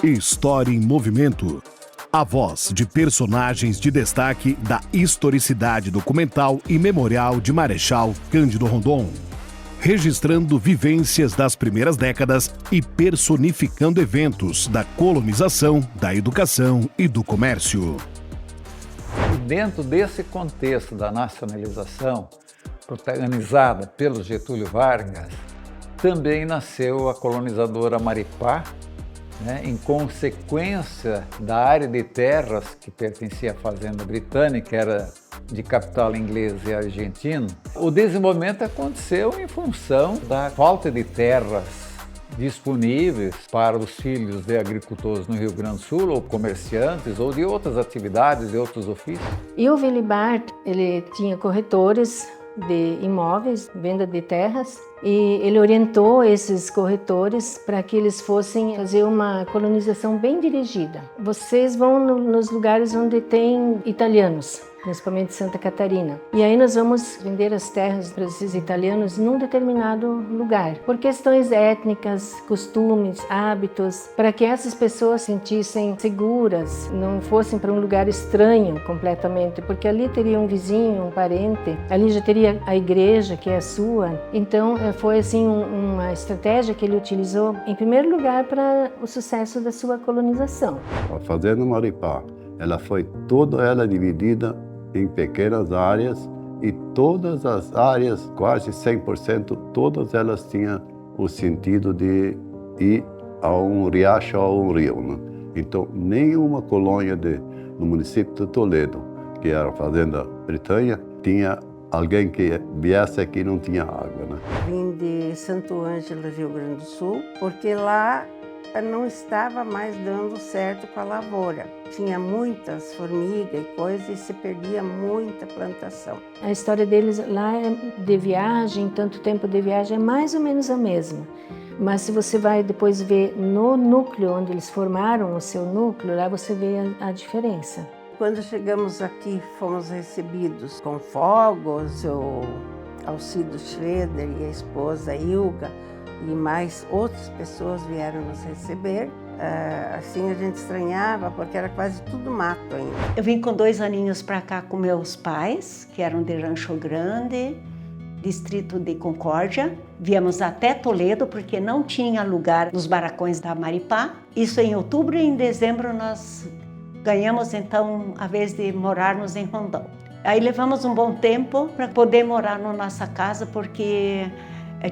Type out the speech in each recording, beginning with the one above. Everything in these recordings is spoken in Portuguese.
História em Movimento. A voz de personagens de destaque da historicidade documental e memorial de Marechal Cândido Rondon, registrando vivências das primeiras décadas e personificando eventos da colonização, da educação e do comércio. E dentro desse contexto da nacionalização, protagonizada pelo Getúlio Vargas, também nasceu a colonizadora Maripá, em consequência da área de terras que pertencia à fazenda britânica, era de capital inglês e argentino. O desenvolvimento aconteceu em função da falta de terras disponíveis para os filhos de agricultores no Rio Grande do Sul, ou comerciantes, ou de outras atividades, de outros ofícios. E o Wilibard, ele tinha corretores de imóveis, venda de terras, e ele orientou esses corretores para que eles fossem fazer uma colonização bem dirigida. Vocês vão nos lugares onde tem italianos, principalmente Santa Catarina. E aí nós vamos vender as terras para esses italianos num determinado lugar, por questões étnicas, costumes, hábitos, para que essas pessoas se sentissem seguras, não fossem para um lugar estranho completamente, porque ali teria um vizinho, um parente, ali já teria a igreja, que é a sua. Então foi assim uma estratégia que ele utilizou, em primeiro lugar, para o sucesso da sua colonização. A fazenda Maripá, ela foi toda ela dividida em pequenas áreas, e todas as áreas, quase 100%, todas elas tinham o sentido de ir a um riacho ou a um rio, né? Então, nenhuma colônia no município de Toledo, que era a fazenda britânica, tinha alguém que viesse aqui e não tinha água, né? Vim de Santo Ângelo, Rio Grande do Sul, porque lá não estava mais dando certo com a lavoura. Tinha muitas formigas e coisas e se perdia muita plantação. A história deles lá de viagem, tanto tempo de viagem, é mais ou menos a mesma. Mas se você vai depois ver no núcleo, onde eles formaram o seu núcleo, lá você vê a diferença. Quando chegamos aqui, fomos recebidos com fogos, o Alcido Schroeder e a esposa Ilga, e mais outras pessoas vieram nos receber. Assim a gente estranhava, porque era quase tudo mato ainda. Eu vim com 2 aninhos para cá com meus pais, que eram de Rancho Grande, distrito de Concórdia. Viemos até Toledo, porque não tinha lugar nos barracões da Maripá. Isso em outubro, e em dezembro nós ganhamos então a vez de morarmos em Rondon. Aí levamos um bom tempo para poder morar na nossa casa, porque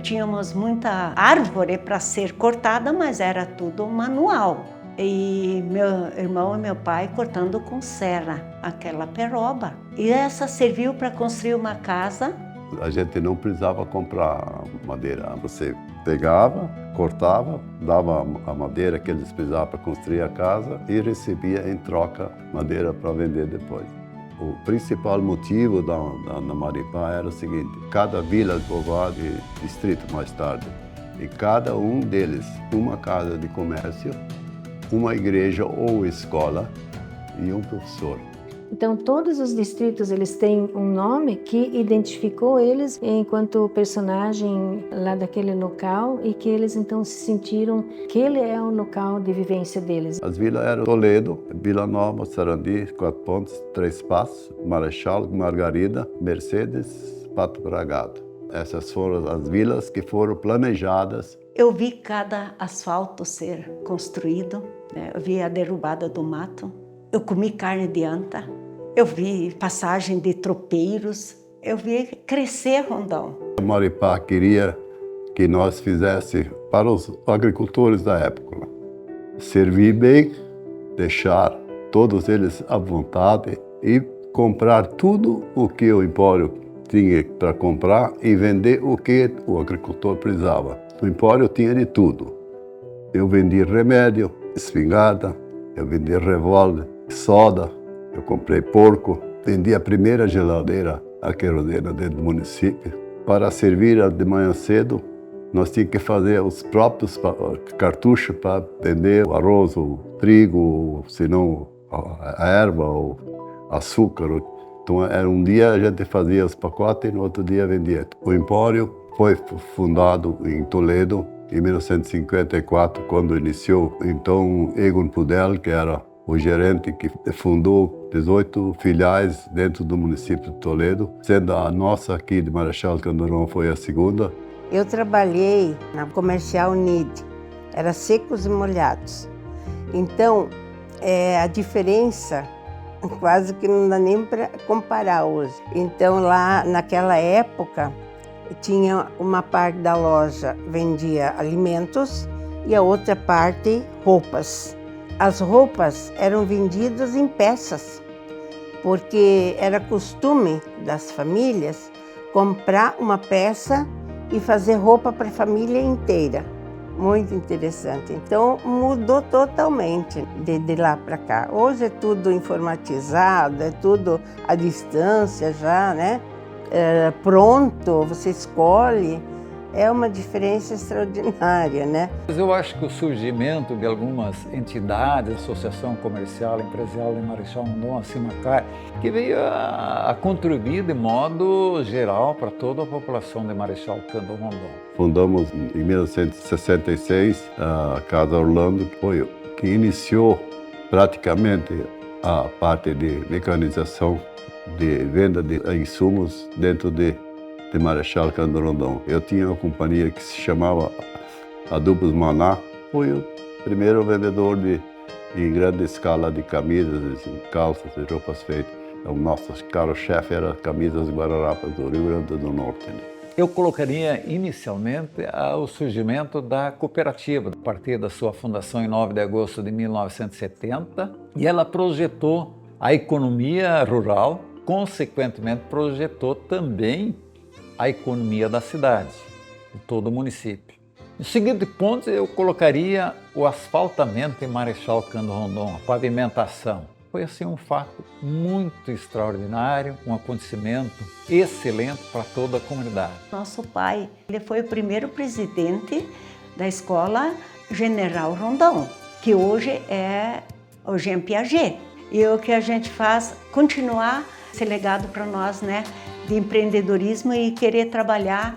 tínhamos muita árvore para ser cortada, mas era tudo manual. E meu irmão e meu pai cortando com serra aquela peroba. E essa serviu para construir uma casa. A gente não precisava comprar madeira. Você pegava, cortava, dava a madeira que eles precisavam para construir a casa e recebia em troca madeira para vender depois. O principal motivo da Maripá era o seguinte: cada vila, povoado e distrito mais tarde, e cada um deles uma casa de comércio, uma igreja ou escola e um professor. Então todos os distritos eles têm um nome que identificou eles enquanto personagem lá daquele local, e que eles então se sentiram que ele é o local de vivência deles. As vilas eram Toledo, Vila Nova, Sarandi, Quatro Pontes, Três Passos, Marechal, Margarida, Mercedes, Pato Bragado. Essas foram as vilas que foram planejadas. Eu vi cada asfalto ser construído, eu vi a derrubada do mato, eu comi carne de anta, eu vi passagem de tropeiros, eu vi crescer Rondon. A Maripá queria que nós fizéssemos para os agricultores da época: servir bem, deixar todos eles à vontade e comprar tudo o que o empório tinha para comprar e vender o que o agricultor precisava. O empório tinha de tudo. Eu vendi remédio, espingarda, eu vendi revólver, soda, eu comprei porco, vendi a primeira geladeira a querosene dentro do município. Para servir de manhã cedo, nós tínhamos que fazer os próprios cartuchos para vender o arroz, o trigo, senão a erva, o açúcar. Então, era um dia a gente fazia os pacotes e no outro dia vendia. O empório foi fundado em Toledo Em 1954, quando iniciou, então Egon Pudel, que era o gerente que fundou 18 filiais dentro do município de Toledo, sendo a nossa aqui de Marechal Cândido Rondon foi a segunda. Eu trabalhei na Comercial NID, era secos e molhados. Então, a diferença quase que não dá nem para comparar hoje. Então, lá naquela época, tinha uma parte da loja vendia alimentos e a outra parte roupas. As roupas eram vendidas em peças, porque era costume das famílias comprar uma peça e fazer roupa para a família inteira. Muito interessante. Então, mudou totalmente de lá para cá. Hoje é tudo informatizado, é tudo à distância já, né? Pronto, você escolhe. É uma diferença extraordinária, né? Eu acho que o surgimento de algumas entidades, Associação Comercial e Empresarial de Marechal Rondon, a Simacar, que veio a contribuir de modo geral para toda a população de Marechal Cândido Rondon. Fundamos em 1966 a Casa Orlando, que foi o que iniciou praticamente a parte de mecanização, de venda de insumos dentro de Marechal Cândido Rondon. Eu tinha uma companhia que se chamava Adubos Maná. Fui o primeiro vendedor em grande escala de camisas, calças e roupas feitas. O nosso carro-chefe era camisas Guararapes do Rio Grande do Norte. Eu colocaria inicialmente o surgimento da cooperativa, a partir da sua fundação em 9 de agosto de 1970, e ela projetou a economia rural, consequentemente projetou também a economia da cidade, de todo o município. No seguinte ponto, eu colocaria o asfaltamento em Marechal Cândido Rondon, a pavimentação. Foi assim um fato muito extraordinário, um acontecimento excelente para toda a comunidade. Nosso pai, ele foi o primeiro presidente da Escola General Rondon, que hoje é o Jean Piaget. E o que a gente faz, continuar esse legado para nós, né, de empreendedorismo e querer trabalhar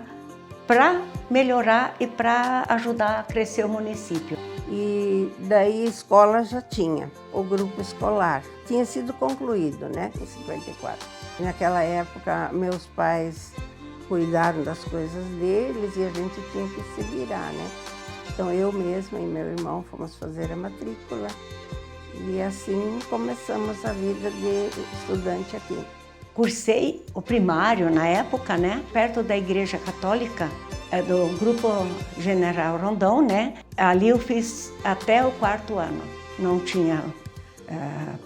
para melhorar e para ajudar a crescer o município. E daí a escola já tinha, o grupo escolar. Tinha sido concluído, né, em 54. Naquela época, meus pais cuidaram das coisas deles e a gente tinha que se virar, né. Então eu mesma e meu irmão fomos fazer a matrícula e assim começamos a vida de estudante aqui. Cursei o primário na época, né, perto da Igreja Católica, do Grupo General Rondon, né. Ali eu fiz até o 4º ano. Não tinha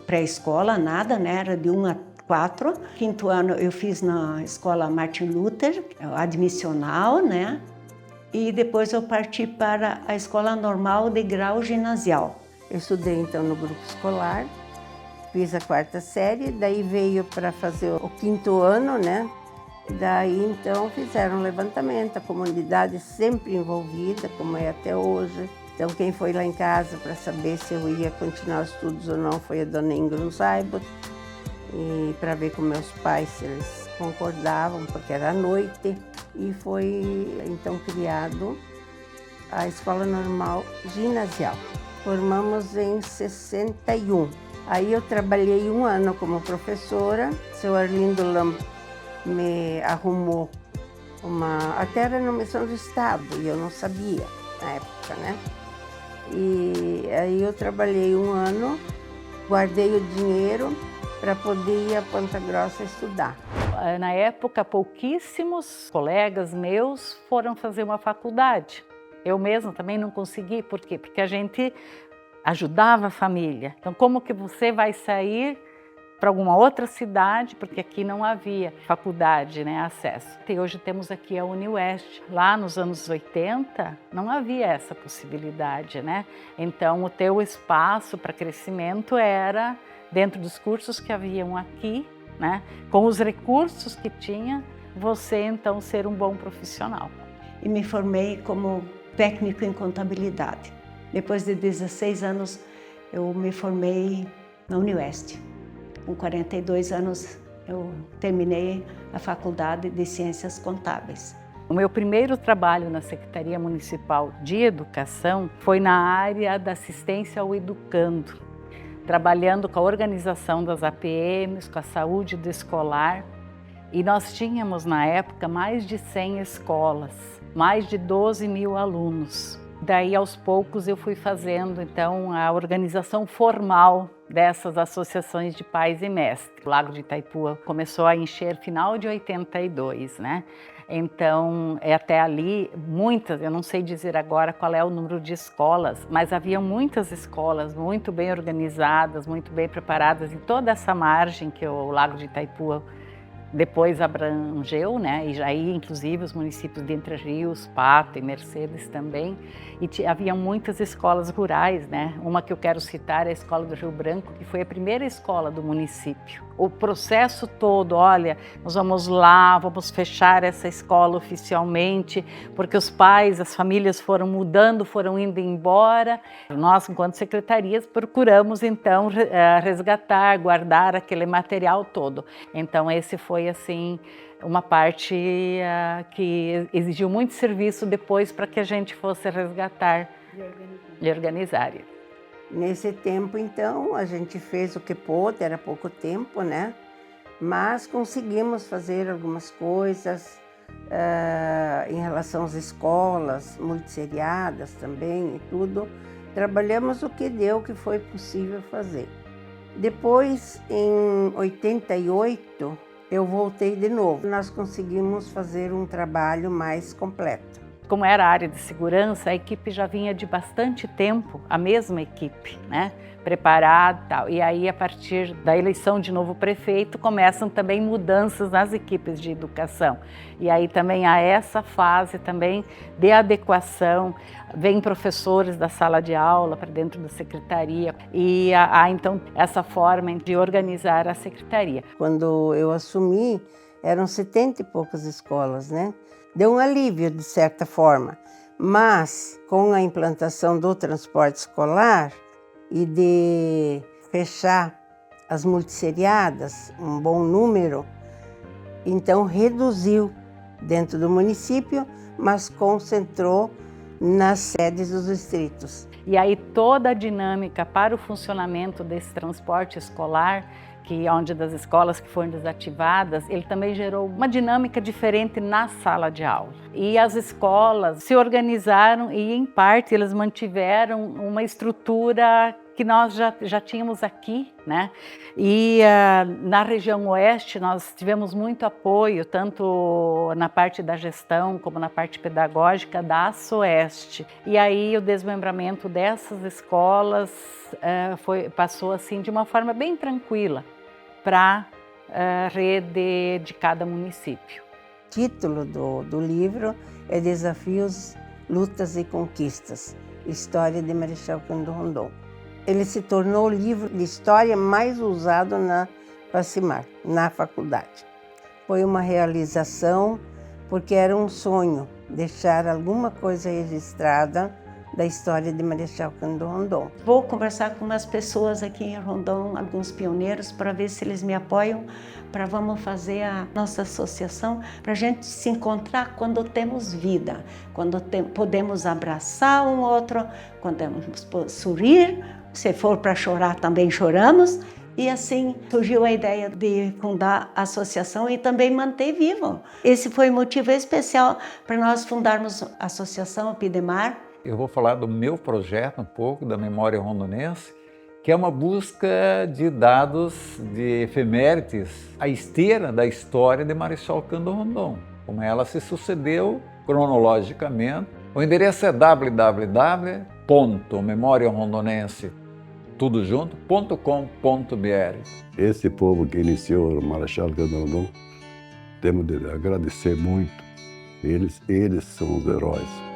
pré-escola, nada, né, era de 1 a 4. 5º ano eu fiz na Escola Martin Luther, admissional, né. E depois eu parti para a Escola Normal de Grau Ginasial. Eu estudei então no grupo escolar. Fiz a 4ª série, daí veio para fazer o 5º ano, né? Daí então fizeram um levantamento, a comunidade sempre envolvida, como é até hoje. Então quem foi lá em casa para saber se eu ia continuar os estudos ou não foi a dona Ingram Saibot. E para ver com meus pais se eles concordavam, porque era à noite. E foi então criado a Escola Normal Ginasial. Formamos em 61. Aí eu trabalhei 1 ano como professora, o seu Arlindo Lam me arrumou até era na missão do Estado, e eu não sabia na época, né? E aí eu trabalhei 1 ano, guardei o dinheiro para poder ir a Ponta Grossa estudar. Na época, pouquíssimos colegas meus foram fazer uma faculdade. Eu mesma também não consegui, por quê? Porque a gente ajudava a família. Então, como que você vai sair para alguma outra cidade, porque aqui não havia faculdade, né, acesso. E hoje temos aqui a UniWest. Lá nos anos 80 não havia essa possibilidade, né? Então, o teu espaço para crescimento era dentro dos cursos que haviam aqui, né? Com os recursos que tinha, você então ser um bom profissional. E me formei como técnico em contabilidade. Depois de 16 anos, eu me formei na UniWest. Com 42 anos, eu terminei a Faculdade de Ciências Contábeis. O meu primeiro trabalho na Secretaria Municipal de Educação foi na área da assistência ao educando, trabalhando com a organização das APMs, com a saúde do escolar. E nós tínhamos, na época, mais de 100 escolas, mais de 12 mil alunos. Daí, aos poucos, eu fui fazendo, então, a organização formal dessas associações de pais e mestres. O Lago de Itaipuã começou a encher final de 82, né? Então, até ali, muitas, eu não sei dizer agora qual é o número de escolas, mas havia muitas escolas muito bem organizadas, muito bem preparadas em toda essa margem que o Lago de Itaipuã depois abrangeu, né? E aí, inclusive, os municípios de Entre Rios, Pato e Mercedes também. E havia muitas escolas rurais, né? Uma que eu quero citar é a Escola do Rio Branco, que foi a primeira escola do município. O processo todo, olha, nós vamos lá, vamos fechar essa escola oficialmente, porque os pais, as famílias foram mudando, foram indo embora. Nós, enquanto secretarias, procuramos, então, resgatar, guardar aquele material todo. Então, esse foi assim uma parte que exigiu muito serviço depois para que a gente fosse resgatar e organizar. Nesse tempo, então, a gente fez o que pôde, era pouco tempo, né? Mas conseguimos fazer algumas coisas em relação às escolas, multisseriadas também e tudo. Trabalhamos o que deu, o que foi possível fazer. Depois, em 88, eu voltei de novo. Nós conseguimos fazer um trabalho mais completo. Como era a área de segurança, a equipe já vinha de bastante tempo, a mesma equipe, né? Preparada e tal. E aí, a partir da eleição de novo prefeito, começam também mudanças nas equipes de educação. E aí também há essa fase também de adequação, vêm professores da sala de aula para dentro da secretaria e há então essa forma de organizar a secretaria. Quando eu assumi, eram 70 e poucas escolas, né? Deu um alívio de certa forma, mas com a implantação do transporte escolar e de fechar as multisseriadas, um bom número, então reduziu dentro do município, mas concentrou nas sedes dos distritos. E aí toda a dinâmica para o funcionamento desse transporte escolar, onde das escolas que foram desativadas, ele também gerou uma dinâmica diferente na sala de aula. E as escolas se organizaram e, em parte, eles mantiveram uma estrutura que nós já tínhamos aqui, né? E na região oeste nós tivemos muito apoio, tanto na parte da gestão como na parte pedagógica da ASOeste. E aí o desmembramento dessas escolas passou assim de uma forma bem tranquila para a rede de cada município. O título do livro é Desafios, Lutas e Conquistas, História de Marechal Cândido Rondon. Ele se tornou o livro de história mais usado na Facimar, na faculdade. Foi uma realização porque era um sonho deixar alguma coisa registrada da história de Marechal Cândido Rondon. Vou conversar com umas pessoas aqui em Rondon, alguns pioneiros, para ver se eles me apoiam, para vamos fazer a nossa associação, para a gente se encontrar quando temos vida, quando podemos abraçar um outro, quando podemos sorrir, se for para chorar também choramos, e assim surgiu a ideia de fundar a associação e também manter vivo. Esse foi o motivo especial para nós fundarmos a Associação Pidemar. Eu vou falar do meu projeto um pouco, da Memória Rondonense, que é uma busca de dados de efemérides à esteira da história de Marechal Cândido Rondon, como ela se sucedeu cronologicamente. O endereço é www.memoriarondonense.com.br. Esse povo que iniciou o Marechal Cândido Rondon, temos de agradecer muito. Eles são os heróis.